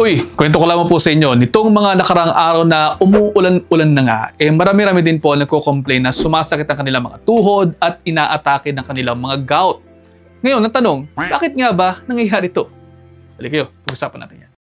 Uy, kwento ko lamang po sa inyo, nitong mga nakarang araw na umuulan-ulan na nga, marami-rami din po nagko-complain na sumasakit ang kanilang mga tuhod at inaatake ng kanilang mga gout. Ngayon, ang tanong, bakit nga ba nangyayari ito? Halika kayo, pag-usapan natin yan.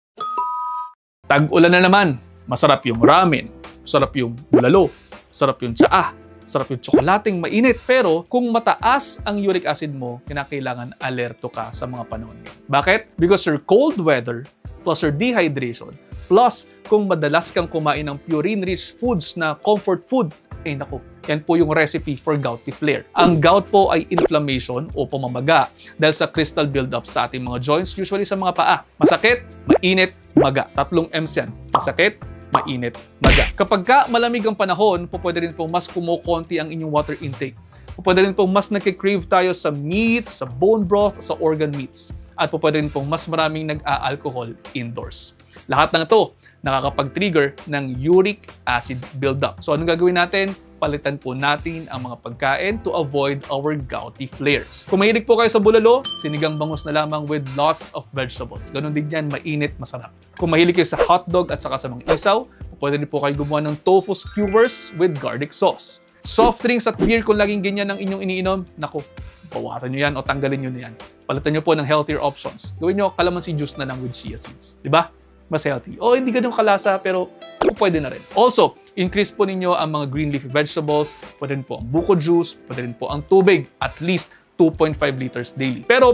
Tag-ulan na naman, masarap yung ramen, masarap yung bulalo, masarap yung tsaa, masarap yung tsokolating mainit. Pero kung mataas ang uric acid mo, kinakailangan alerto ka sa mga panahon ngayon. Bakit? Because your cold weather, plus your dehydration, plus kung madalas kang kumain ng purine-rich foods na comfort food, naku, yan po yung recipe for gouty flare. Ang gout po ay inflammation o pamamaga dahil sa crystal build-up sa ating mga joints, usually sa mga paa. Masakit, mainit, maga. 3 M's yan. Masakit, mainit, maga. Kapag ka malamig ang panahon, pwede rin po mas kumukonti ang inyong water intake. Pwede rin po mas nagkikrave tayo sa meat, sa bone broth, sa organ meats. At pwede rin pong mas maraming nag-a-alcohol indoors. Lahat ng ito nakakapag-trigger ng uric acid buildup. So anong gagawin natin? Palitan po natin ang mga pagkain to avoid our gouty flares. Kung mahilig po kayo sa bulalo, sinigang bangus na lamang with lots of vegetables. Ganon din yan, mainit, masarap. Kung mahilig kayo sa hotdog at saka sa mga isaw, pwede rin po kayo gumawa ng tofu skewers with garlic sauce. Soft drinks at beer kung laging ganyan ang inyong iniinom, naku, bawasan nyo yan o tanggalin nyo na yan. Palitan nyo po ng healthier options. Gawin nyo calamansi juice na lang with chia seeds. Diba? Mas healthy. O hindi ganun kalasa pero pwede na rin. Also, increase po ninyo ang mga green leafy vegetables. Pwede rin po ang buko juice. Pwede rin po ang tubig. At least 2.5 liters daily. Pero,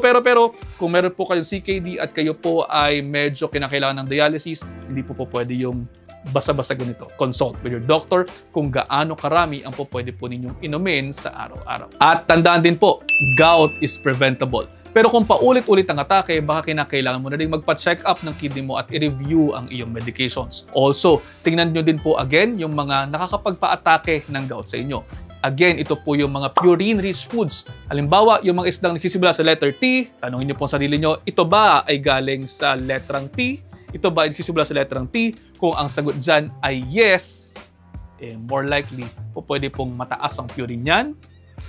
kung meron po kayong CKD at kayo po ay medyo kinakailangan ng dialysis, hindi po pwede yung basta-basta ganito. Consult with your doctor kung gaano karami ang pwede po ninyong inumin sa araw-araw. At tandaan din po, gout is preventable. Pero kung paulit-ulit ang atake, baka kinakailangan mo na rin magpa-check up ng kidney mo at i-review ang iyong medications. Also, tingnan nyo din po again yung mga nakakapagpa-atake ng gout sa inyo. Again, ito po yung mga purine-rich foods. Halimbawa, yung mga isdang nagsisimula sa letter T, tanongin nyo po sa sarili nyo, ito ba ay galing sa letrang T? Ito ba ay nagsisimula sa letrang T? Kung ang sagot dyan ay yes, more likely, pwede pong mataas ang purine yan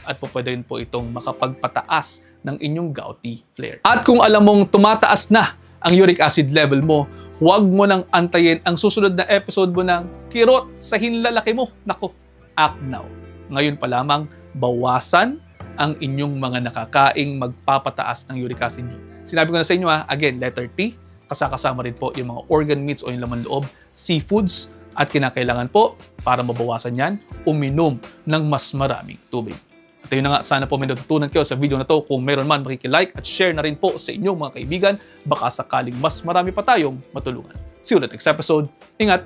at pwede rin po itong makapagpataas ng inyong gouty flare. At kung alam mong tumataas na ang uric acid level mo, huwag mo nang antayin ang susunod na episode mo ng Kirot sa Hinlalaki Mo. Nako, act now. Ngayon pa lamang, bawasan ang inyong mga nakakaing magpapataas ng uric acid nyo. Sinabi ko na sa inyo again, letter T, kasama rin po yung mga organ meats o yung laman loob, seafoods, at kinakailangan po, para mabawasan yan, uminom ng mas maraming tubig. At yun na nga, sana po may natutunan kayo sa video na to. Kung meron man, makikilike at share na rin po sa inyong mga kaibigan. Baka sakaling mas marami pa tayong matulungan. See you on the next episode. Ingat!